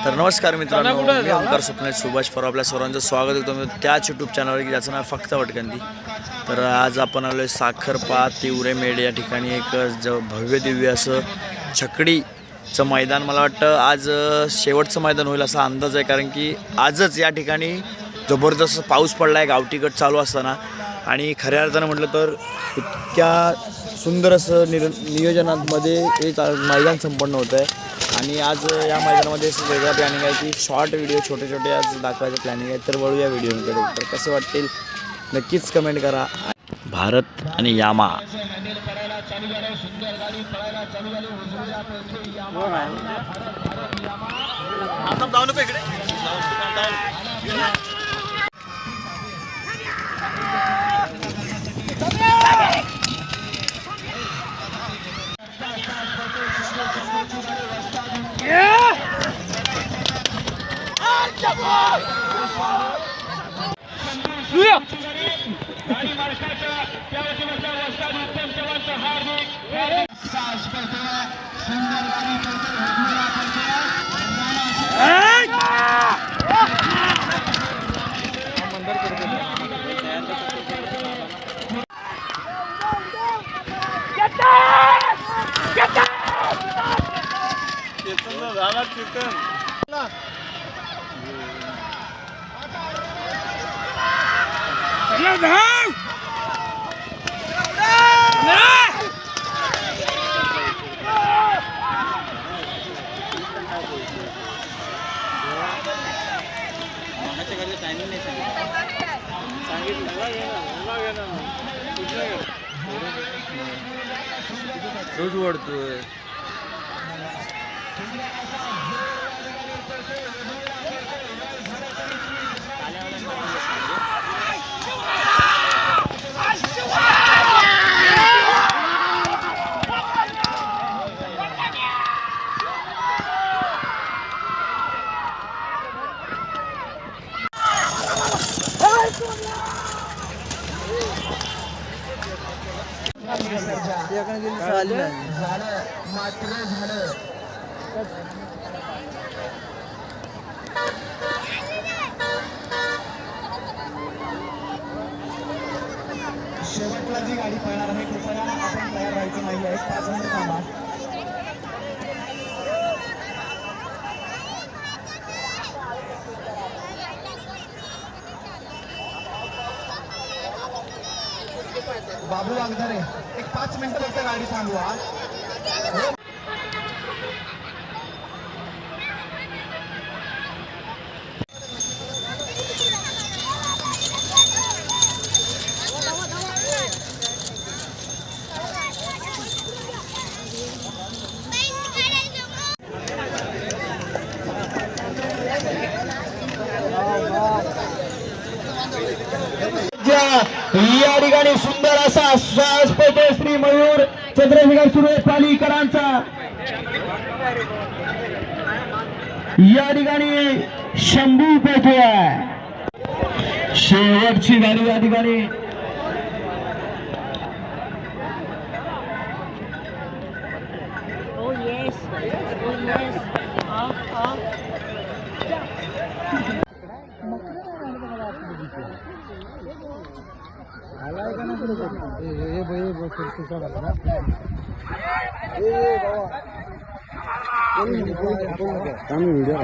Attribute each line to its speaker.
Speaker 1: तर नमस्कार मित्रांनो, मी ओंकार स्वप्नील सुभाष फॉर आपल्या सर्वांचं स्वागत करतो मी त्याच यूट्यूब चॅनलवर की ज्याचं नाव फक्त वटकंदी. तर आज आपण आलो आहे साखरपा तिवरेमेड या ठिकाणी. एक भव्य दिव्य असं छकडीचं मैदान. मला वाटतं आज शेवटचं मैदान होईल असा अंदाज आहे, कारण की आजच या ठिकाणी जबरदस्त पाऊस पडला आहे गावठीगट चालू असताना. आणि खऱ्या अर्थानं म्हटलं तर इतक्या सुंदर असं नियोजनामध्ये हे मैदान संपन्न होतं आहे. आणि आज या मैदानामध्ये वेगळा प्लॅनिंग आहे की शॉर्ट व्हिडिओ छोटे छोटे आज दाखवायचं प्लॅनिंग आहे. तर वळूया व्हिडिओकडे. तर कसं वाटतील नक्कीच कमेंट करा. भारत आणि यामा रोज वाढतोय.
Speaker 2: शेवटला जी गाडी पळणार आहे कृपया आपण तयार राहायचं नाही आहे. 5 मिनिट थांबा. बाबू वागदारे एक 5 मिनिटं फक्त गाडी थांबवा. या ठिकाणी सुंदर असा श्वास पेटे श्री मयूर चंद्रशेखर सुरेश पालीकरांचा या ठिकाणी शंभू पेटे आहे. शेवटची गाडी या ठिकाणी व्हिडिओ